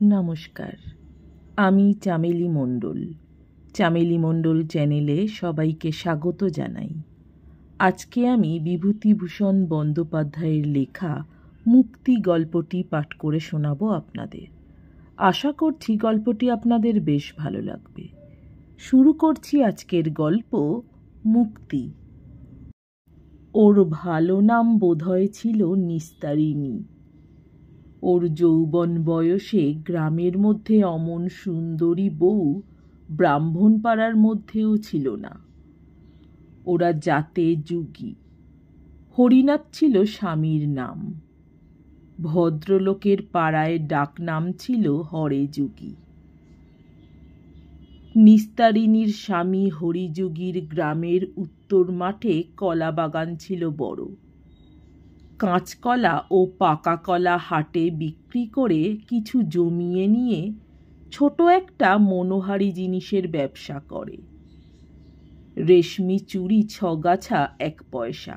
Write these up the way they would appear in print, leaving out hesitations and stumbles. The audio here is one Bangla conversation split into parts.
নমস্কার, আমি চামেলি মণ্ডল। চামেলি মণ্ডল চ্যানেলে সবাইকে স্বাগত জানাই। আজকে আমি বিভূতিভূষণ বন্দ্যোপাধ্যায়ের লেখা মুক্তি গল্পটি পাঠ করে শোনাবো আপনাদের। আশা করছি গল্পটি আপনাদের বেশ ভালো লাগবে। শুরু করছি আজকের গল্প মুক্তি। ওর ভালো নাম বোধহয় ছিল নিস্তারিণী। ওর যৌবন বয়সে গ্রামের মধ্যে অমন সুন্দরী বউ ব্রাহ্মণপাড়ার মধ্যেও ছিল না। ওরা জাতে যুগী। হরিনাথ ছিল স্বামীর নাম। ভদ্রলোকের পাড়ায় ডাকনাম ছিল হরেযুগী। নিস্তারিণীর স্বামী হরিযুগীর গ্রামের উত্তর মাঠে কলা বাগান ছিল বড়। কাঁচকলা ও পাকা কলা হাটে বিক্রি করে কিছু জমিয়ে নিয়ে ছোট একটা মনোহারী জিনিসের ব্যবসা করে। রেশমি চুড়ি 6 গাছা 1 পয়সা,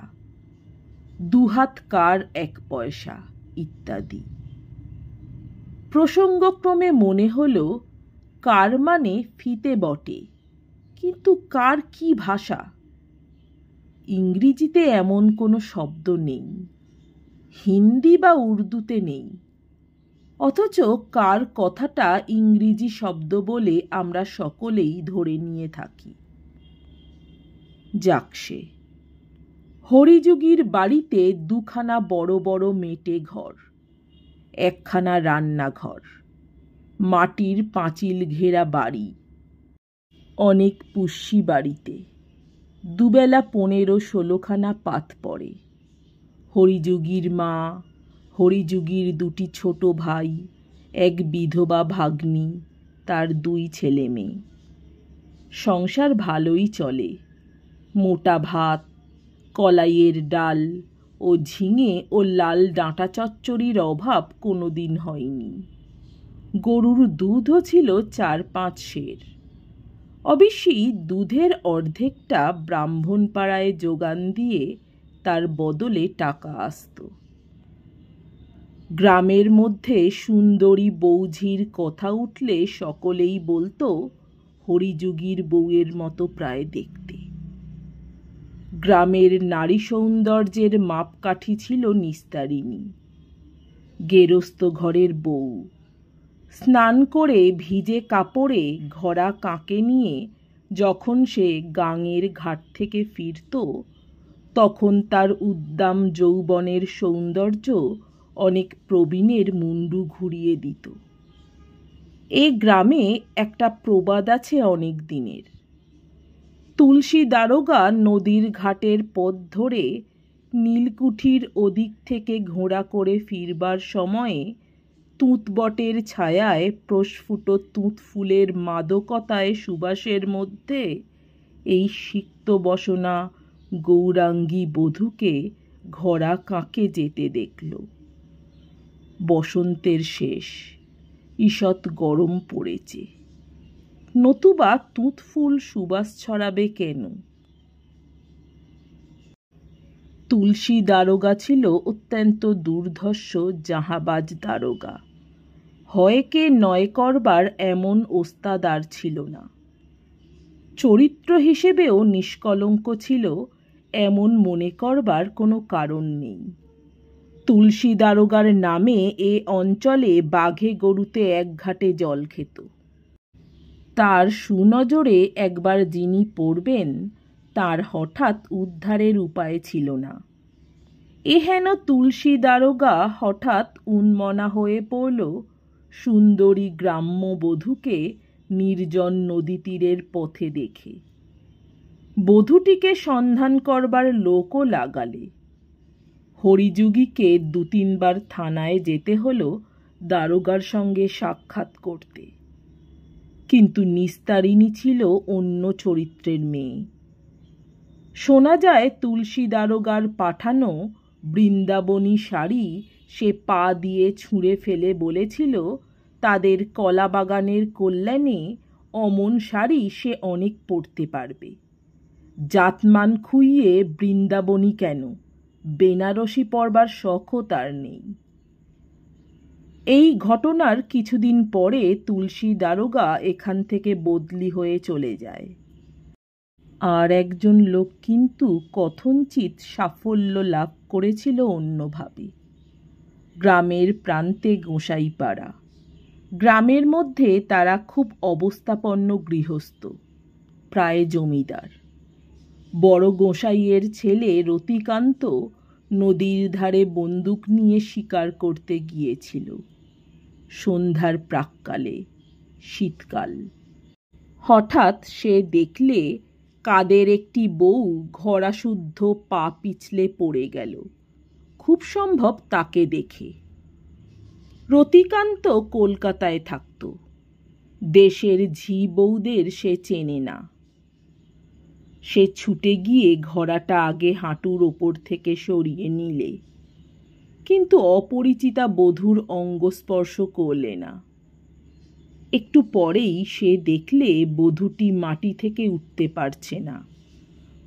দুহাত কার 1 পয়সা ইত্যাদি। প্রসঙ্গক্রমে মনে হলো কার মানে ফিতে বটে, কিন্তু কার কি ভাষা? ইংরেজিতে এমন কোনো শব্দ নেই, হিন্দি বা উর্দুতে নেই, অথচ কার কথাটা ইংরেজি শব্দ বলে আমরা সকলেই ধরে নিয়ে থাকি। যাকসে, হরিযুগীর বাড়িতে 2খানা বড় বড় মেটে ঘর, 1খানা রান্নাঘর, মাটির পাঁচিল ঘেরা বাড়ি। অনেক পুষ্যি বাড়িতে দুবেলা 15-16খানা পাত পড়ে। হরিযুগীর মা, হরিযুগীর 2টি ছোট ভাই, 1 বিধবা ভাগ্নি, তার 2 ছেলে মেয়ে। সংসার ভালোই চলে। মোটা ভাত, কলাইয়ের ডাল ও ঝিঙে ও লাল ডাঁটা চচ্চড়ির অভাব কোনোদিন হয়নি। গরুর দুধও ছিল 4-5 সের। অবশ্যই দুধের অর্ধেকটা ব্রাহ্মণপাড়ায় যোগান দিয়ে তার বদলে টাকা আসত। গ্রামের মধ্যে সুন্দরী বৌঝির কথা উঠলে সকলেই বলতো হরিযুগীর বউয়ের মতো প্রায় দেখতে। গ্রামের নারী সৌন্দর্যের মাপকাঠি ছিল নিস্তারিণী। গেরস্ত ঘরের বউ। স্নান করে ভিজে কাপড়ে ঘরা কাকে নিয়ে যখন সে গাঙের ঘাট থেকে ফিরত, তখন তার উদ্দাম যৌবনের সৌন্দর্য অনেক প্রবীণের মুন্ডু ঘুরিয়ে দিত। এ গ্রামে একটা প্রবাদ আছে অনেক দিনের। তুলসী দারোগা নদীর ঘাটের পথ ধরে নীলকুঠির ওদিক থেকে ঘোড়া করে ফিরবার সময়ে তুঁতবটের ছায়ায় প্রস্ফুট তুঁত ফুলের মাদকতায় সুবাসের মধ্যে এই সিক্ত বসনা গৌরাঙ্গী বধূকে ঘরা কাঁকে যেতে দেখল। বসন্তের শেষ, ঈষৎ গরম পড়েছে, নতুবা তুঁত ফুল সুবাস ছড়াবে কেন? তুলসী দারোগা ছিল অত্যন্ত দুর্ধর্ষ জাহাবাজ দারোগা। হয়কে নয় করবার এমন ওস্তাদার ছিল না। চরিত্র হিসেবেও নিষ্কলঙ্ক ছিল এমন মনে করবার কোনো কারণ নেই। তুলসী দারোগার নামে এ অঞ্চলে বাঘে গরুতে 1 ঘাটে জল খেত। তার সুনজরে একবার যিনি পড়বেন, তার হঠাৎ উদ্ধারের উপায় ছিল না। এহেন তুলসী দারোগা হঠাৎ উন্মনা হয়ে পড়ল সুন্দরী গ্রাম্য বধূকে নির্জন নদী তীরের পথে দেখে। বধূটিকে সন্ধান করবার লোকও লাগালে। হরিযুগীকে 2-3 বার থানায় যেতে হলো দারোগার সঙ্গে সাক্ষাৎ করতে। কিন্তু নিস্তারিণী ছিল অন্য চরিত্রের মেয়ে। শোনা যায় তুলসী দারোগার পাঠানো বৃন্দাবনী শাড়ি সে পা দিয়ে ছুঁড়ে ফেলে বলেছিল তাদের কলা বাগানের কল্যাণে অমন শাড়ি সে অনেক পরতে পারবে। জাতমান খুইয়ে বৃন্দাবনী কেন, বেনারসি পরবার শখও তার নেই। এই ঘটনার কিছুদিন পরে তুলসী দারোগা এখান থেকে বদলি হয়ে চলে যায়। আর একজন লোক কিন্তু কথঞ্চিত সাফল্য লাভ করেছিল অন্যভাবে। গ্রামের প্রান্তে গোসাইপাড়া। গ্রামের মধ্যে তারা খুব অবস্থাপন্ন গৃহস্থ, প্রায় জমিদার। বড় গোসাইয়ের ছেলে রতিকান্ত নদীর ধারে বন্দুক নিয়ে শিকার করতে গিয়েছিল সন্ধ্যার প্রাক্কালে, শীতকাল। হঠাৎ সে দেখলে কাদের একটি বউ ঘোড়াশুদ্ধ পা পিছলে পড়ে গেল, খুব সম্ভব তাকে দেখে। রতিকান্ত কলকাতায় থাকত, দেশের ঝি বউদের সে চেনে না। সে ছুটে গিয়ে ঘোড়াটা আগে হাঁটুর ওপর থেকে সরিয়ে নিলে, কিন্তু অপরিচিতা বধূর অঙ্গস্পর্শ করলে না। একটু পরেই সে দেখলে বধূটি মাটি থেকে উঠতে পারছে না,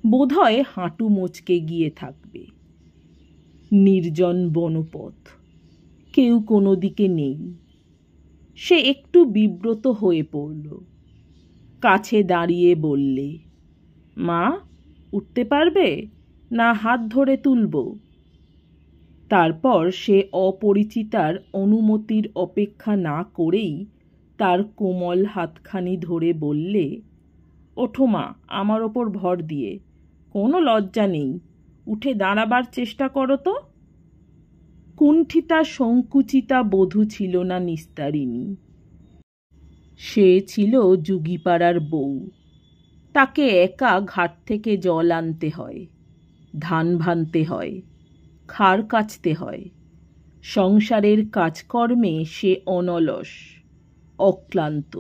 বোধহয় হাঁটু মচকে গিয়ে থাকবে। নির্জন বনপথ, কেউ কোনো দিকে নেই। সে একটু বিব্রত হয়ে পড়ল। কাছে দাঁড়িয়ে বললে, মা, উঠতে পারবে না হাত ধরে তুলব? তারপর সে অপরিচিতার অনুমতির অপেক্ষা না করেই তার কোমল হাতখানি ধরে বললে, ওঠো মা, আমার ওপর ভর দিয়ে, কোনো লজ্জা নেই, উঠে দাঁড়াবার চেষ্টা করো তো। কুণ্ঠিতা সংকুচিতা বধূ ছিল না নিস্তারিণী। সে ছিল যুগীপাড়ার বউ। তাকে একা ঘাট থেকে জল আনতে হয়, ধান ভানতে হয়, খাড় কাচতে হয়। সংসারের কাজকর্মে সে অনলস, অক্লান্ত।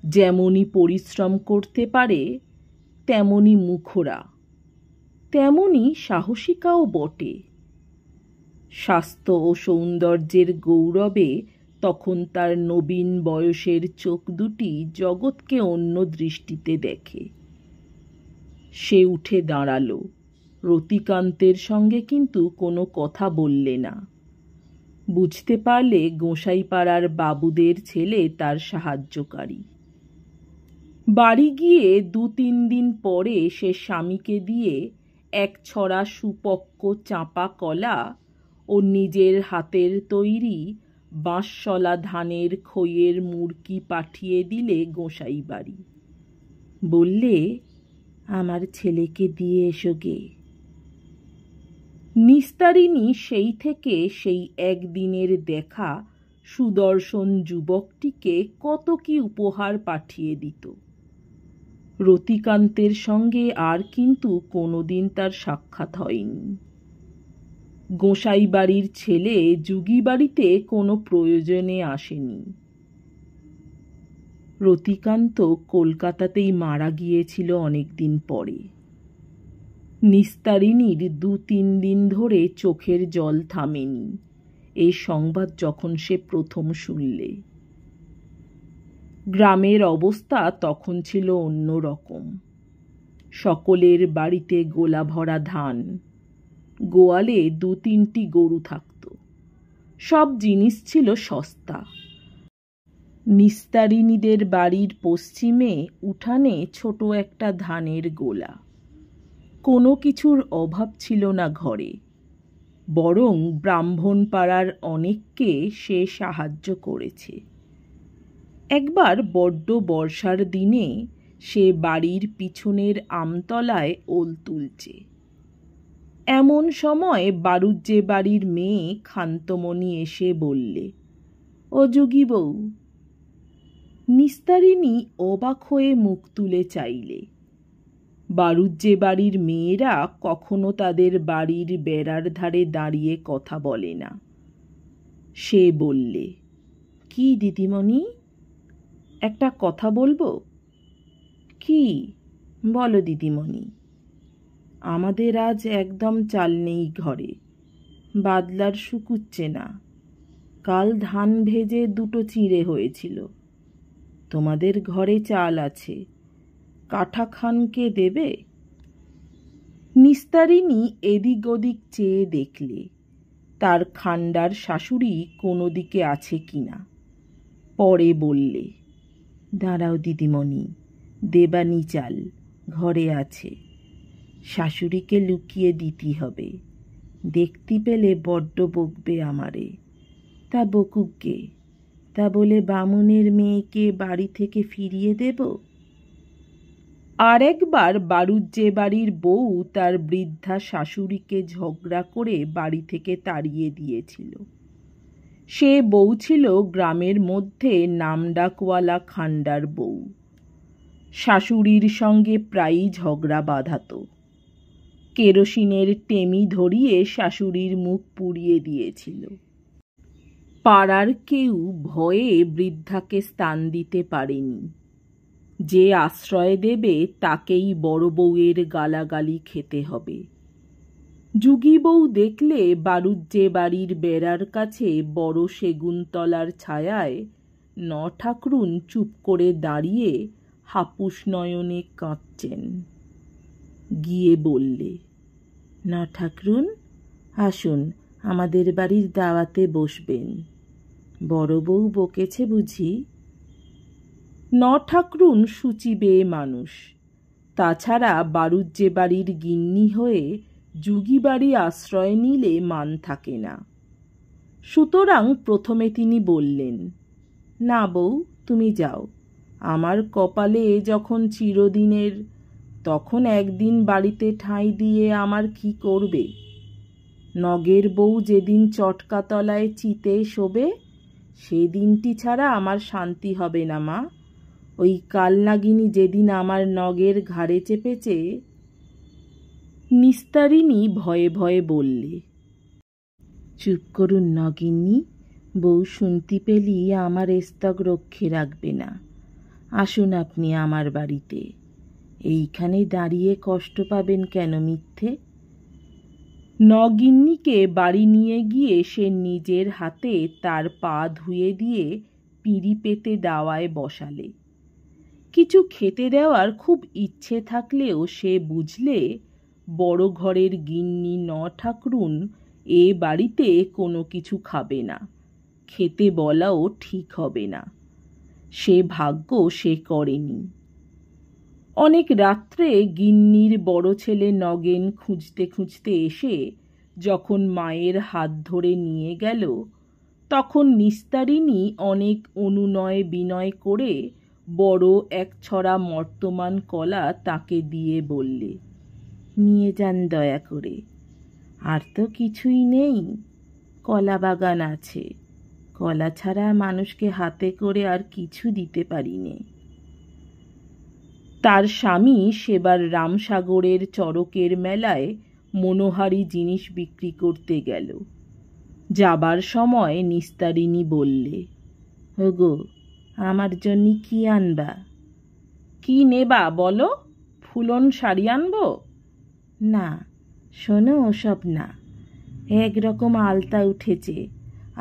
যেমনই পরিশ্রম করতে পারে তেমনি মুখরা, তেমনি সাহসিকাও বটে। স্বাস্থ্য ও সৌন্দর্যের গৌরবে তখন তার নবীন বয়সের চোখ দুটি জগৎকে অন্য দৃষ্টিতে দেখে। সে উঠে দাঁড়ালো, রতিকান্তের সঙ্গে কিন্তু কোনো কথা বললে না। বুঝতে পারলে গোসাইপাড়ার বাবুদের ছেলে তার সাহায্যকারী। বাড়ি গিয়ে 2-3 দিন পরে সে স্বামীকে দিয়ে এক ছড়া সুপক্ক চাঁপা কলা ও নিজের হাতের তৈরি বাঁশশলা ধানের খইয়ের মুরকি পাঠিয়ে দিলে গোসাই বাড়ি। বললে, আমার ছেলেকে দিয়ে এসো গে। নিস্তারিণী সেই থেকে সেই একদিনের দেখা সুদর্শন যুবকটিকে কত কি উপহার পাঠিয়ে দিত। রতিকান্তের সঙ্গে আর কিন্তু কোনোদিন তার সাক্ষাৎ হয়নি। গোসাই বাড়ির ছেলে যুগী বাড়িতে কোনো প্রয়োজনে আসেনি। রতিকান্ত কলকাতাতেই মারা গিয়েছিল অনেকদিন পরে। নিস্তারিণীর 2-3 দিন ধরে চোখের জল থামেনি এই সংবাদ যখন সে প্রথম শুনলে। গ্রামের অবস্থা তখন ছিল অন্য রকম। সকলের বাড়িতে গোলা ভরা ধান, গোয়ালে 2-3টি গরু থাকত। সব জিনিস ছিল সস্তা। নিস্তারিণীদের বাড়ির পশ্চিমে উঠানে ছোট একটা ধানের গোলা। কোনো কিছুর অভাব ছিল না ঘরে, বরং ব্রাহ্মণ পাড়ার অনেককে সে সাহায্য করেছে। একবার বড্ড বর্ষার দিনে সে বাড়ির পিছনের আমতলায় ওল তুলছে। এমন সময় বাড়ুজ্যে বাড়ির মেয়ে খান্তমণি এসে বললে, ও যুগী বউ। নিস্তারিণী অবাক হয়ে মুখ তুলে চাইলে। বাড়ুজ্যে বাড়ির মেয়েরা কখনো তাদের বাড়ির বেড়ার ধারে দাঁড়িয়ে কথা বলে না। সে বললে, কি দিদিমণি, একটা কথা বলবো? কি বলো দিদিমণি। আমাদের আজ একদম চাল নেই ঘরে, বাদলার শুকুচ্ছে না। কাল ধান ভেজে 2টো চিঁড়ে হয়েছিল। তোমাদের ঘরে চাল আছে, কাঠা খানকে দেবে? নিস্তারিণী এদিক ওদিক চেয়ে দেখলে, তার খান্ডার শাশুড়ি কোনো দিকে আছে কিনা। পরে বললে, দাঁড়াও দিদিমণি, দেবানি চাল ঘরে আছে, শাশুড়িকে লুকিয়ে দিতে হবে, দেখতে পেলে বড্ড বকবে আমারে। তা বকুককে, তা বলে বামুনের মেয়েকে বাড়ি থেকে ফিরিয়ে দেব? আর একবার বাড়ুজ্জে বাড়ির বউ তার বৃদ্ধা শাশুড়িকে ঝগড়া করে বাড়ি থেকে তাড়িয়ে দিয়েছিল। সে বউ ছিল গ্রামের মধ্যে নামডাকওয়ালা খান্ডার বউ। শাশুড়ির সঙ্গে প্রায়ই ঝগড়া বাঁধাত। কেরোসিনের টেমি ধরিয়ে শাশুড়ির মুখ পুড়িয়ে দিয়েছিল। পাড়ার কেউ ভয়ে বৃদ্ধাকে স্থান দিতে পারেনি। যে আশ্রয় দেবে তাকেই বড় বউয়ের গালাগালি খেতে হবে। যুগী বউ দেখলে বাড়ুজ্জে বাড়ির বেড়ার কাছে বড় সেগুনতলার ছায়ায় নঠাকরুন চুপ করে দাঁড়িয়ে হাপুস নয়নে কাঁদছেন। গিয়ে বললে, নঠাকরুন, আসুন, আমাদের বাড়ির দাওয়াতে বসবেন। বড় বউ বকেছে বুঝি? নঠাকরুন সূচি বেয়ে মানুষ, তাছাড়া বাড়ুজ্জে বাড়ির গিন্নি হয়ে যুগী বাড়ি আশ্রয় নিলে মান থাকে না। সুতরাং প্রথমে তিনি বললেন, না বউ, তুমি যাও, আমার কপালে যখন চিরদিনের, তখন একদিন বাড়িতে ঠাঁই দিয়ে আমার কি করবে? নগের বউ যেদিন চটকাতলায় চিতে শোবে, সেদিনটি ছাড়া আমার শান্তি হবে না মা। ওই কালনাগিনী যেদিন আমার নগের ঘাড়ে চেপেছে। নিস্তারিণী ভয়ে ভয়ে বললে, চুপ করুন নগিন্নি, বউ শুনতে পেলি আমার স্তক রক্ষে রাখবে না। আসুন আপনি আমার বাড়িতে, এইখানে দাঁড়িয়ে কষ্ট পাবেন কেন মিথ্যে? নগিন্নিকে বাড়ি নিয়ে গিয়ে সে নিজের হাতে তার পা ধুয়ে দিয়ে পিঁড়ি পেতে দাওয়ায় বসালে। কিছু খেতে দেওয়ার খুব ইচ্ছে থাকলেও সে বুঝলে বড় ঘরের গিন্নি নঠাকরুন এ বাড়িতে কোনো কিছু খাবে না, খেতে বলাও ঠিক হবে না। সে ভাগ্য সে করেনি। অনেক রাত্রে গিন্নির বড় ছেলে নগেন খুঁজতে খুঁজতে এসে যখন মায়ের হাত ধরে নিয়ে গেল, তখন নিস্তারিণী অনেক অনুনয় বিনয় করে বড় এক ছড়া মর্তমান কলা তাকে দিয়ে বললে, নিয়ে যান দয়া করে, আর তো কিছুই নেই, কলা বাগান আছে, কলা ছাড়া মানুষকে হাতে করে আর কিছু দিতে পারিনে। তার স্বামী সেবার রামসাগরের চড়কের মেলায় মনোহারী জিনিস বিক্রি করতে গেল। যাবার সময় নিস্তারিণী বললে, ওগো, আমার জন্য কি আনবা? কি নেবা বলো? ফুলন শাড়ি আনবো? না, শোনো, ওসব না, একরকম আলতা উঠেছে,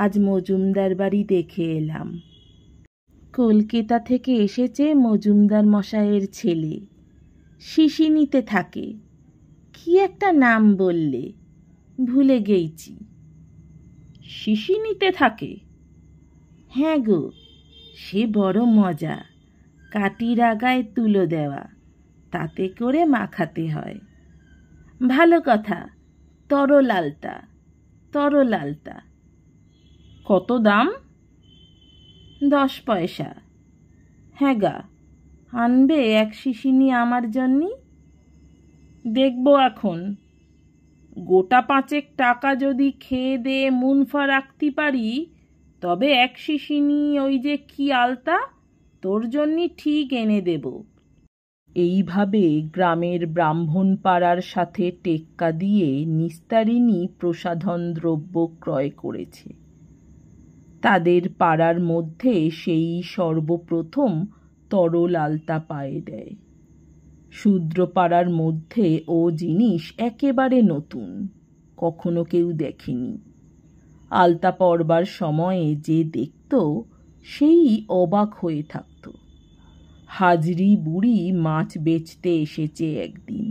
আজ মজুমদার বাড়ি দেখে এলাম। কলকাতা থেকে এসেছে মজুমদার মশাইয়ের ছেলে, শিশিনিতে থাকে, কি একটা নাম বললে, ভুলে গেইছি। শিশিনিতে থাকে? হ্যাঁ গো, সে বড় মজা, কাটির আগায় তুলো দেওয়া, তাতে করে মাখাতে হয়। ভালো কথা, তরল আলতা, তরল আলতা। কত দাম? 10 পয়সা। হ্যাঁ গা, আনবে এক শিশিনি আমার জন্যে? দেখব এখন। গোটা 5 টাকা যদি খেয়ে দিয়ে মুনফা রাখতে পারি, তবে এক শিশিনি ওই যে কি আলতা তোর জন্যে ঠিক এনে দেব। এইভাবে গ্রামের ব্রাহ্মণ পাড়ার সাথে টেক্কা দিয়ে নিস্তারিণী প্রসাধন দ্রব্য ক্রয় করেছে। তাদের পাড়ার মধ্যে সেই সর্বপ্রথম তরল আলতা পায়ে দেয়। শূদ্রপাড়ার মধ্যে ও জিনিস একেবারে নতুন, কখনো কেউ দেখেনি। আলতা পরবার সময়ে যে দেখত সেই অবাক হয়ে থাকত। হাজরি বুড়ি মাছ বেচতে এসেছে একদিন।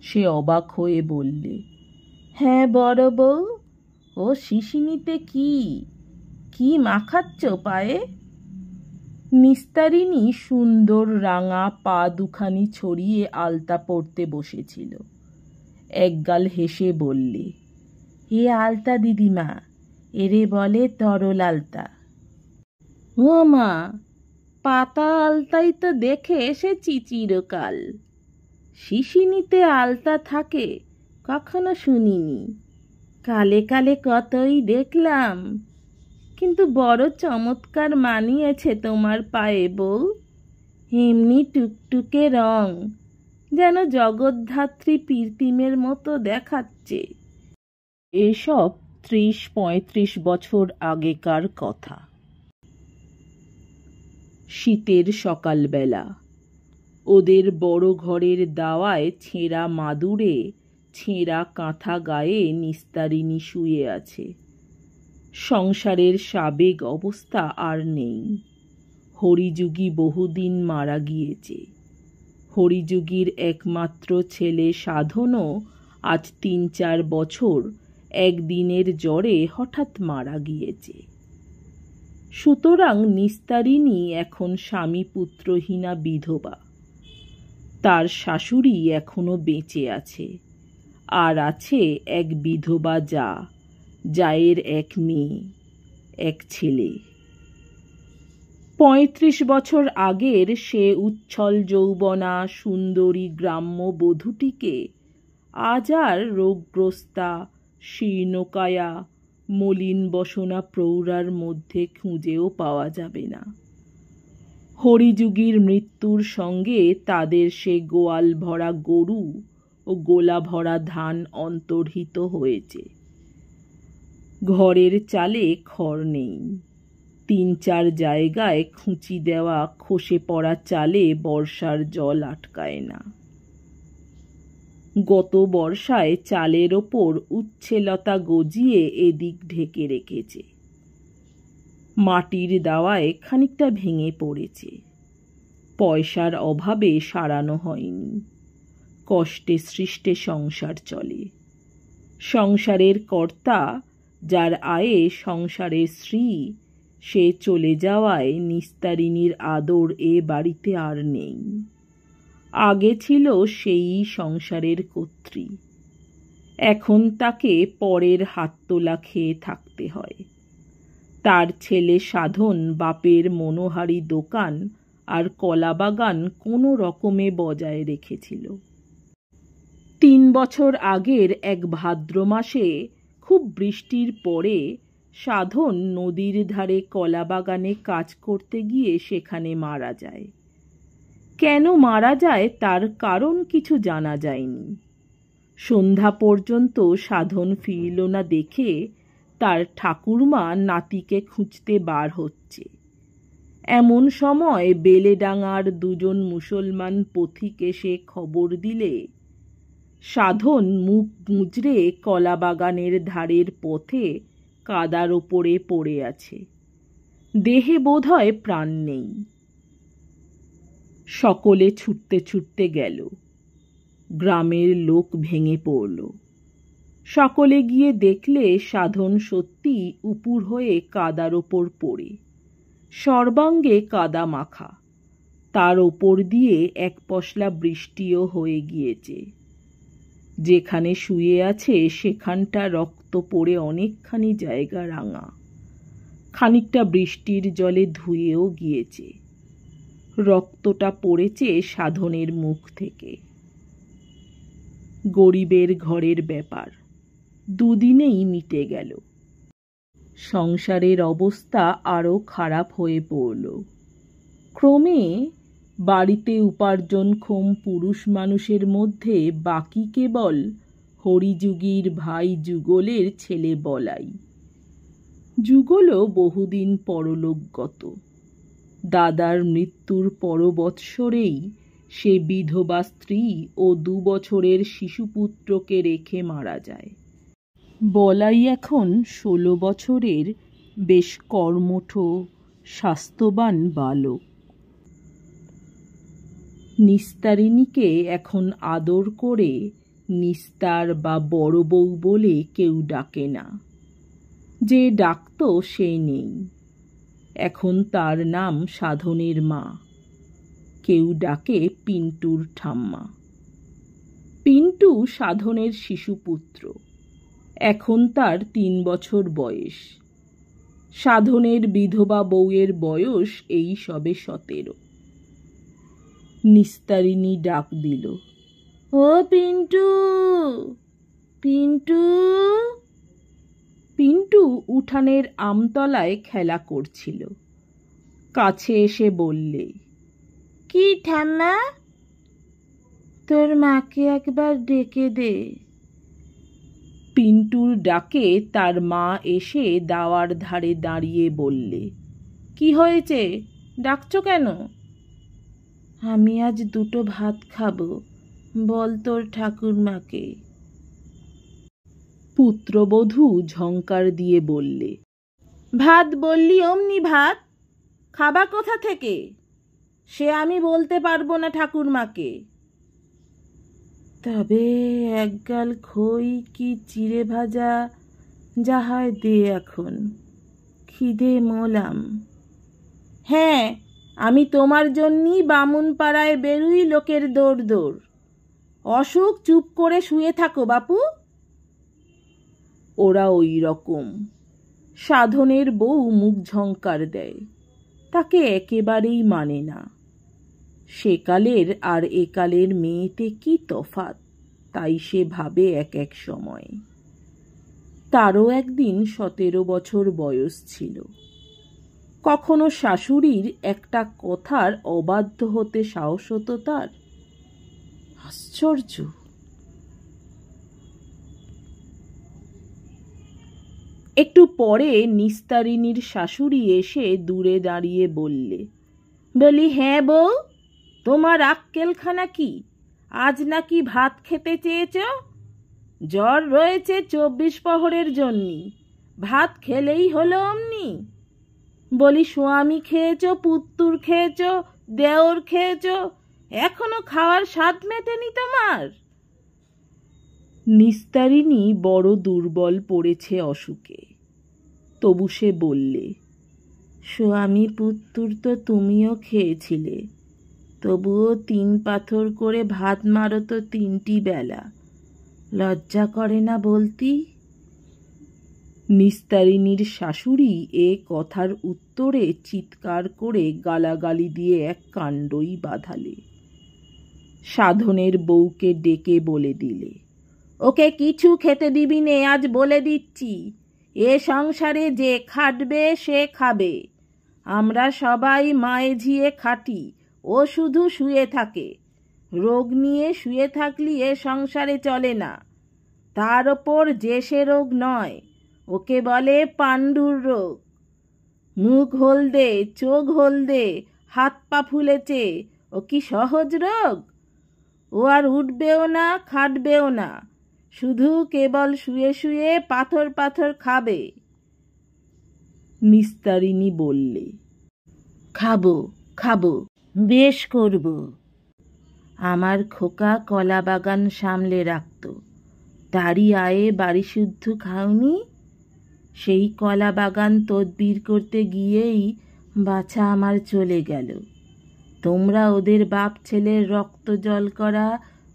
সে অবাক হয়ে বললে, হ্যাঁ বড় বউ, ও শিশিনিতে কি কি মাখাচ্ছ পায়ে? নিস্তারিণী সুন্দর রাঙা পা দুখানি ছড়িয়ে আলতা পরতে বসেছিল। একগাল হেসে বললে, এ আলতা দিদিমা, এরে বলে তরল আলতা। ও মা, পাতা আলতাই তো দেখে এসেছি চিরকাল। শিশিনিতে আলতা থাকে কখনো শুনিনি। কালে কালে কতই দেখলাম, কিন্তু বড় চমৎকার মানিয়েছে তোমার পায়ে বউ। এমনি টুকটুকে রং, যেন জগদ্ধাত্রী প্রীতিমের মতো দেখাচ্ছে। এসব ৩০-৩৫ বছর আগেকার কথা। শীতের সকালবেলা ওদের বড় ঘরের দাওয়ায় ছেঁড়া মাদুরে ছেঁড়া কাঁথা গায়ে নিস্তারিণী শুয়ে আছে। সংসারের সাবেক অবস্থা আর নেই। হরিযুগী বহুদিন মারা গিয়েছে। হরিযুগীর একমাত্র ছেলে সাধনও আজ ৩-৪ বছর একদিনের জ্বরে হঠাৎ মারা গিয়েছে। সুতরাং নিস্তারিণী এখন স্বামী পুত্রহীনা বিধবা। তার শাশুড়ি এখনো বেঁচে আছে, আর আছে এক বিধবা জা, জায়ের এক মেয়ে, এক ছেলে। ৩৫ বছর আগের সে উচ্ছল যৌবনা সুন্দরী গ্রাম্য বধূটিকে আজ আর রোগগ্রস্তা শীর্ণকায়া মলিন বসনা প্রৌঢ়ার মধ্যে খুঁজেও পাওয়া যাবে না। হরিযুগীর মৃত্যুর সঙ্গে তাদের সে গোয়াল ভরা গরু ও গোলা ভরা ধান অন্তর্হিত হয়েছে। ঘরের চালে খড় নেই। ৩-৪ জায়গায় খুঁচি দেওয়া খসে পড়া চালে বর্ষার জল আটকায় না। গত বর্ষায় চালের ওপর উচ্ছেলতা গজিয়ে এদিক ঢেকে রেখেছে। মাটির দাওয়ায় খানিকটা ভেঙে পড়েছে। পয়সার অভাবে সারানো হয়নি। কষ্টে সৃষ্টে সংসার চলে। সংসারের কর্তা, যার আয়ে সংসারের শ্রী, সে চলে যাওয়ায় নিস্তারিণীর আদর এ বাড়িতে আর নেই। আগে ছিল সেই সংসারের কর্ত্রী। এখন তাকে পরের হাততোলা খেয়ে থাকতে হয়। তার ছেলে সাধন বাপের মনোহারী দোকান আর কলাবাগান কোনো রকমে বজায় রেখেছিল। ৩ বছর আগের এক ভাদ্র মাসে খুব বৃষ্টির পরে সাধন নদীর ধারে কলাবাগানে কাজ করতে গিয়ে সেখানে মারা যায়। কেন মারা যায় তার কারণ কিছু জানা যায়নি। সন্ধ্যা পর্যন্ত সাধন ফিরল না দেখে তার ঠাকুরমা নাতিকে খুঁজতে বার হচ্ছে। এমন সময় বেলেডাঙার ২জন মুসলমান পথিক এসে খবর দিলে সাধন মুখ গুঁজরে কলাবাগানের ধারের পথে কাদার ওপরে পড়ে আছে। দেহে বোধহয় প্রাণ নেই। সকলে ছুটতে ছুটতে গেল। গ্রামের লোক ভেঙে পড়ল। সকলে গিয়ে দেখলে সাধন সত্যি উপুর হয়ে কাদার ওপর পড়ে, সর্বাঙ্গে কাদা মাখা। তার ওপর দিয়ে এক পশলা বৃষ্টিও হয়ে গিয়েছে। যেখানে শুয়ে আছে সেখানটা রক্ত পড়ে অনেকখানি জায়গা রাঙা। খানিকটা বৃষ্টির জলে ধুয়েও গিয়েছে। রক্তটা পড়েছে সাধনের মুখ থেকে। গরিবের ঘরের ব্যাপার ২ দিনেই মিটে গেল। সংসারের অবস্থা আরও খারাপ হয়ে পড়ল। ক্রমে বাড়িতে উপার্জনক্ষম পুরুষ মানুষের মধ্যে বাকি কেবল হরিযুগীর ভাই যুগলের ছেলে বলাই। যুগলও বহুদিন পরলোকগত। দাদার মৃত্যুর পরবৎসরেই সে বিধবা স্ত্রী ও ২ বছরের শিশুপুত্রকে রেখে মারা যায়। বলাই এখন ১৬ বছরের বেশ কর্মঠ স্বাস্থ্যবান বালক। নিস্তারিণীকে এখন আদর করে নিস্তার বা বড় বউ বলে কেউ ডাকে না। যে ডাকত সে নেই। এখন তার নাম সাধনের মা। কেউ ডাকে পিন্টুর ঠাম্মা। পিন্টু সাধনের শিশুপুত্র। এখন তার 3 বছর বয়স। সাধনের বিধবা বউয়ের বয়স এই সবে 17। নিস্তারিণী ডাক দিল, ও পিন্টু, পিন্টু। পিন্টু উঠানের আমতলায় খেলা করছিল। কাছে এসে বললে, কি ঠাম্মা? তোর মাকে একবার ডেকে দে। পিন্টুর ডাকে তার মা এসে দাওয়ার ধারে দাঁড়িয়ে বললে, কি হয়েছে, ডাকছো কেন? আমি আজ 2টো ভাত খাবো, বল তোর ঠাকুরমাকে। পুত্রবধূ ঝংকার দিয়ে বললে, ভাত বললি অমনি ভাত, খাবা কোথা থেকে? সে আমি বলতে পারবো না ঠাকুরমাকে। তবে একগাল খই কি চিড়ে ভাজা যা হয় দে, এখন খিদে মোলাম। হ্যাঁ, আমি তোমার জন্যই বামুনপাড়ায় বেরুই লোকের দৌড় দৌড়। অসুখ চুপ করে শুয়ে থাকো বাপু। ওরা ওই রকম। সাধনের বউ মুখ ঝংকার দেয়, তাকে একেবারেই মানে না। সেকালের আর একালের মেয়েতে কি তফাৎ, তাই সে ভাবে এক এক সময়। তারও একদিন 17 বছর বয়স ছিল। কখনো শাশুড়ির একটা কথার অবাধ্য হতে সাহস হতো তার? আশ্চর্য। একটু পরে নিস্তারিণীর শাশুড়ি এসে দূরে দাঁড়িয়ে বললে, বলি হ্যাঁ বউ, তোমার আক্কেলখানা কি? আজ নাকি ভাত খেতে চেয়েছ? জ্বর রয়েছে 24 প্রহরের জন্যি, ভাত খেলেই হলো অমনি। বলি স্বামী খেয়েছ, পুত্তুর খেয়েছ, দেওর খেয়েছ, এখনো খাওয়ার স্বাদ মেটেনি তোমার? নিস্তারিণী বড় দুর্বল পড়েছে অসুখে। তবু সে বললে, স্বামী পুত্তুর তো তুমিও খেয়েছিলে, তবুও 3 পাথর করে ভাত মারো তো 3টি বেলা, লজ্জা করে না বলতি? নিস্তারিণীর শাশুড়ি এ কথার উত্তরে চিৎকার করে গালাগালি দিয়ে এক কাণ্ডই বাঁধালে। সাধনের বউকে ডেকে বলে দিলে, ওকে কিছু খেতে দিবি নে, আজ বলে দিচ্ছি। এ সংসারে যে খাটবে সে খাবে। আমরা সবাই মায়ে ঝিয়ে খাটি, ও শুধু শুয়ে থাকে। রোগ নিয়ে শুয়ে থাকলি এ সংসারে চলে না। তার ওপর যে সে রোগ নয়, ওকে বলে পাণ্ডুর রোগ। মুখ হলদে, চোখ হলদে, হাত পা ফুলেছে, ও কি সহজ রোগ? ও আর উঠবেও না, খাটবেও না, শুধু কেবল শুয়ে শুয়ে পাথর পাথর খাবে। নিস্তারিণী বললে, খাবো খাবো, বেশ করব। আমার খোকা কলা বাগান সামলে রাখত, তারই আয়ে বাড়ি শুদ্ধ খাওনি। সেই কলা বাগান তদবির করতে গিয়েই বাছা আমার চলে গেল। তোমরা ওদের বাপ ছেলের রক্ত জল করা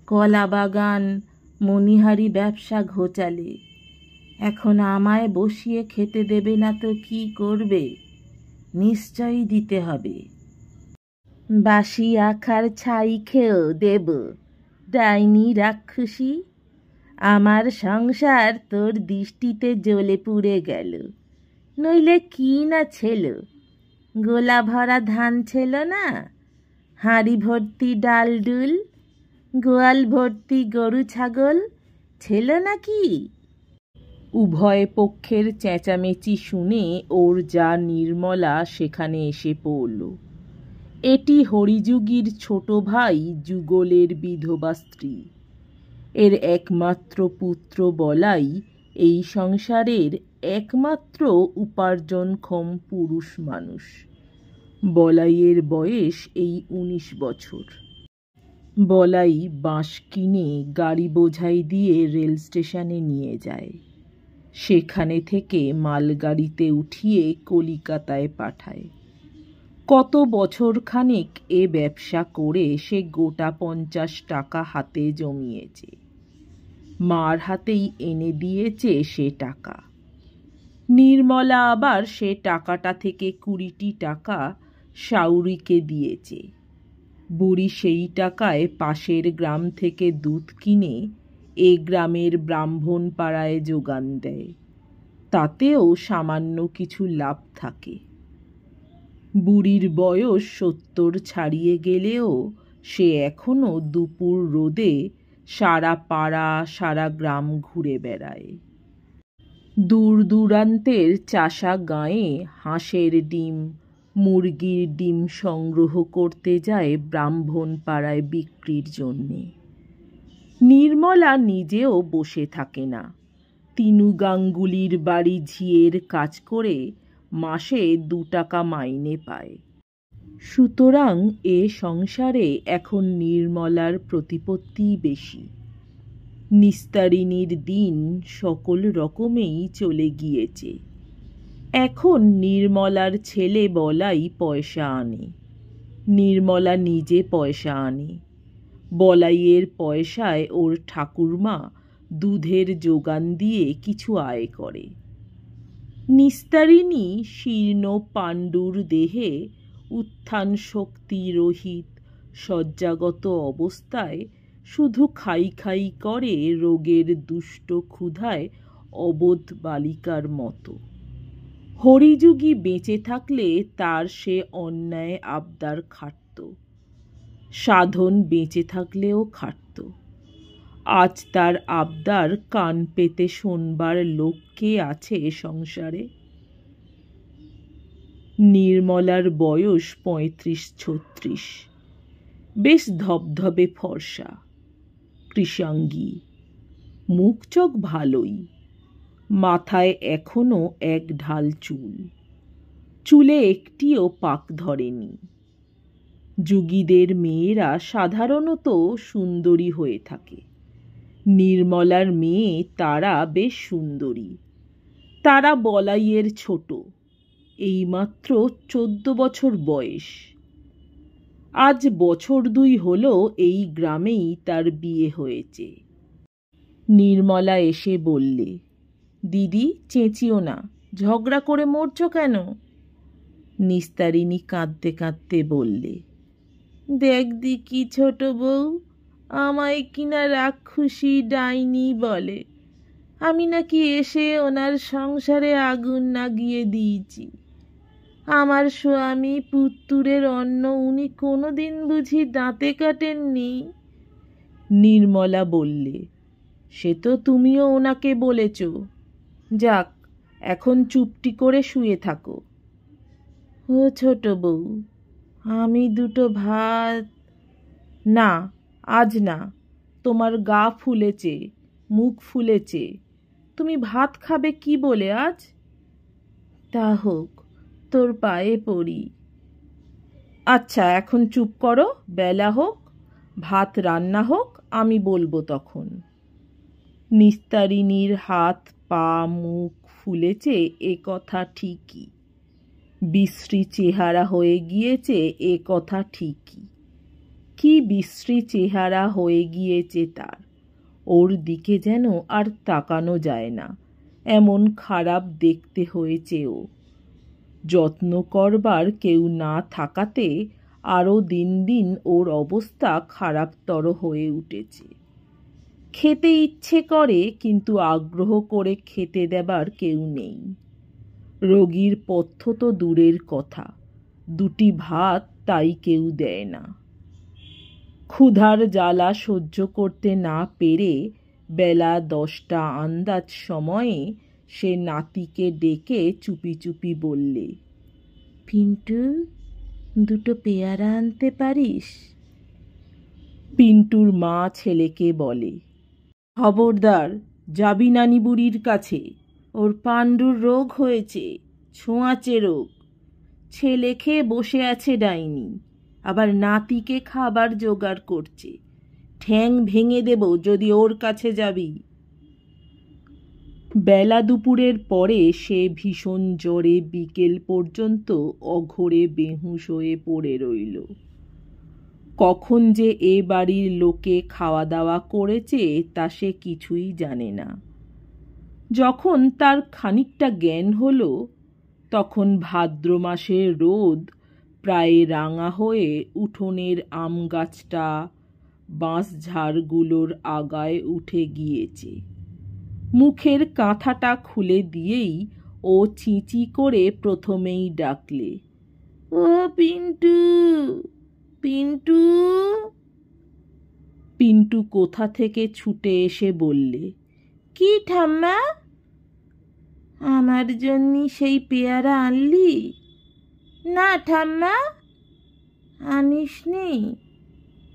কলা বাগান মণিহারি ব্যবসা ঘোচালে। এখন আমায় বসিয়ে খেতে দেবে না তো কি করবে? নিশ্চয়ই দিতে হবে। বাসি আখার ছাই খেয়েও দেব, ডাইনি রাক্ষসী। আমার সংসার তোর দৃষ্টিতে জ্বলে পুড়ে গেল, নইলে কি না ছিল? গোলা ভরা ধান ছিল না, হাঁড়ি ভর্তি ডাল ডুল, গোয়াল ভর্তি গরু ছাগল ছিল নাকি? উভয় পক্ষের চেঁচামেচি শুনে ওর যা নির্মলা সেখানে এসে পড়ল। এটি হরিযুগীর ছোট ভাই যুগলের বিধবা স্ত্রী। এর একমাত্র পুত্র বলাই এই সংসারের একমাত্র উপার্জনক্ষম পুরুষ মানুষ। বলাইয়ের বয়স এই 19 বছর। বলাই বাঁশ কিনে গাড়ি বোঝাই দিয়ে রেল স্টেশনে নিয়ে যায়। সেখানে থেকে মালগাড়িতে উঠিয়ে কলিকাতায় পাঠায়। কত বছরখানেক এ ব্যবসা করে সে গোটা 50 টাকা হাতে জমিয়েছে। মার হাতেই এনে দিয়েছে সে টাকা। নির্মলা আবার সে টাকাটা থেকে 20টি টাকা সাউরিকে দিয়েছে। বুড়ি সেই টাকায় পাশের গ্রাম থেকে দুধ কিনে এ গ্রামের ব্রাহ্মণ পাড়ায় যোগান দেয়। তাতেও সামান্য কিছু লাভ থাকে। বুড়ির বয়স 70 ছাড়িয়ে গেলেও সে এখনো দুপুর রোদে সারা পাড়া সারা গ্রাম ঘুরে বেড়ায়। দূর দূরান্তের চাষা গাঁয়ে হাঁসের ডিম মুরগির ডিম সংগ্রহ করতে যায় ব্রাহ্মণ পাড়ায় বিক্রির জন্যে। নির্মলা নিজেও বসে থাকে না। তিনু গাঙ্গুলির বাড়ি ঝিয়ের কাজ করে মাসে 2 টাকা মাইনে পায়। সুতরাং এ সংসারে এখন নির্মলার প্রতিপত্তি বেশি। নিস্তারিণীর দিন সকল রকমেই চলে গিয়েছে। এখন নির্মলার ছেলে বলাই পয়সা আনে। নির্মলা নিজে পয়সা আনে। বলাইয়ের পয়সায় ওর ঠাকুরমা দুধের যোগান দিয়ে কিছু আয় করে। নিস্তারিণী শীর্ণ পাণ্ডুর দেহে উত্থান শক্তি রহিত শয্যাগত অবস্থায় শুধু খাই খাই করে রোগের দুষ্ট ক্ষুধায় অবোধ বালিকার মতো। হরিযুগী বেঁচে থাকলে তার সে অন্যায় আবদার খাটত। সাধন বেঁচে থাকলেও খাটত। আজ তার আবদার কান পেতে শোনবার লোক কে আছে সংসারে? নির্মলার বয়স 35-36। বেশ ধবধবে ফর্সা, কৃশাঙ্গী, মুখ চোখ ভালোই। মাথায় এখনো এক ঢাল চুল। চুলে একটিও পাক ধরেনি। যুগীদের মেয়েরা সাধারণত সুন্দরী হয়ে থাকে। নির্মলার মেয়ে তারা বেশ সুন্দরী। তারা বলাইয়ের ছোট। এইমাত্র 14 বছর বয়স। আজ বছর 2 হলো এই গ্রামেই তার বিয়ে হয়েছে। নির্মলা এসে বললে, দিদি চেঁচিও না, ঝগড়া করে মরছো কেন? নিস্তারিণী কাঁদতে কাঁদতে বললে, দেখ দিকি ছোট বউ, আমায় কিনা রাক্ষসী ডাইনি বলে। আমি নাকি এসে ওনার সংসারে আগুন লাগিয়ে দিয়েছি। আমার স্বামী পুত্তুরের অন্ন উনি কোনোদিন বুঝি দাঁতে কাটেননি? নির্মলা বললে, সে তো তুমিও ওনাকে বলেছ। যাক, এখন চুপটি করে শুয়ে থাকো। ও ছোট বউ, আমি 2টো ভাত। না, আজ না। তোমার গা ফুলেছে, মুখ ফুলেছে, তুমি ভাত খাবে কি বলে আজ? তা হোক, তোর পায়ে পড়ি। আচ্ছা, এখন চুপ করো, বেলা হোক, ভাত রান্না হোক, আমি বলবো তখন। নিস্তারিণীর হাত পা মুখ ফুলেছে এ কথা ঠিকই। বিশ্রী চেহারা হয়ে গিয়েছে এ কথা ঠিকই। কি বিশ্রী চেহারা হয়ে গিয়েছে তার! ওর দিকে যেন আর তাকানো যায় না, এমন খারাপ দেখতে হয়েছে ও। যত্ন করবার কেউ না থাকাতে আরও দিন দিন ওর অবস্থা খারাপতর হয়ে উঠেছে। খেতে ইচ্ছে করে, কিন্তু আগ্রহ করে খেতে দেবার কেউ নেই। রোগীর পথ্য তো দূরের কথা, 2টি ভাত তাই কেউ দেয় না। ক্ষুধার জ্বালা সহ্য করতে না পেরে বেলা 10টা আন্দাজ সময়ে সে নাতিকে ডেকে চুপি চুপি বললে, পিন্টু, 2টো পেয়ারা আনতে পারিস? পিন্টুর মা ছেলেকে বলে, খবরদার যাবি নানি বুড়ির কাছে, ওর পাণ্ডুর রোগ হয়েছে, ছোঁয়াচে রোগ। ছেলে খেয়ে বসে আছে ডাইনি, আবার নাতিকে খাবার জোগাড় করছে। ঠ্যাং ভেঙে দেব যদি ওর কাছে যাবি। বেলা দুপুরের পরে সে ভীষণ জ্বরে বিকেল পর্যন্ত অঘোরে বেহুঁশ হয়ে পড়ে রইল। কখন যে এ বাড়ির লোকে খাওয়া দাওয়া করেছে তা সে কিছুই জানে না। যখন তার খানিকটা জ্ঞান হলো, তখন ভাদ্র মাসের রোদ প্রায় রাঙা হয়ে উঠোনের আম গাছটা, বাঁশঝাড়গুলোর আগায় উঠে গিয়েছে। মুখের কাঁথাটা খুলে দিয়েই ও চিঁচি করে প্রথমেই ডাকলে, ও পিন্টু, পিন্টু। পিন্টু কোথা থেকে ছুটে এসে বললে, কি ঠাম্মা? আমার জন্য সেই পেয়ারা আনলি? না ঠাম্মা, আনিসনি।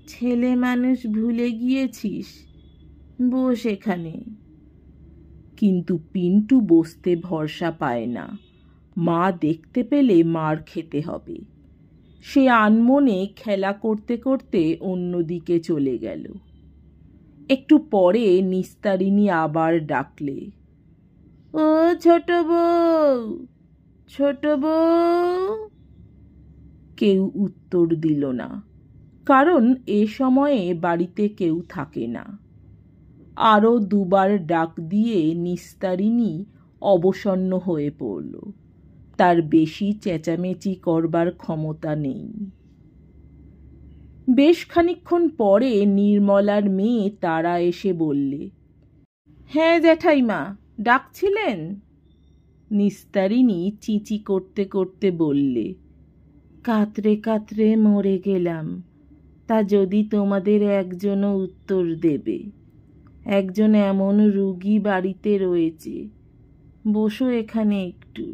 ছেলে মানুষ ভুলে গিয়েছিস, বস এখানে। কিন্তু পিন্টু বসতে ভরসা পায় না। মা দেখতে পেলে মার খেতে হবে। সে আনমনে খেলা করতে করতে অন্যদিকে চলে গেল। একটু পরে নিস্তারিণী আবার ডাকলে, ও ছোট বউ, ছোট বউ। কেউ উত্তর দিল না, কারণ এ সময়ে বাড়িতে কেউ থাকে না। আরও দুবার ডাক দিয়ে নিস্তারিণী অবসন্ন হয়ে পড়ল। তার বেশি চেঁচামেচি করবার ক্ষমতা নেই। বেশ খানিকক্ষণ পরে নির্মলার মেয়ে তারা এসে বললে, হ্যাঁ জ্যাঠাইমা, ডাকছিলেন? নিস্তারিণী চিঁচি করতে করতে বললে, কাতরে কাতরে মরে গেলাম, তা যদি তোমাদের একজনও উত্তর দেবে। একজন এমন রুগী বাড়িতে রয়েছে, বসো এখানে একটু।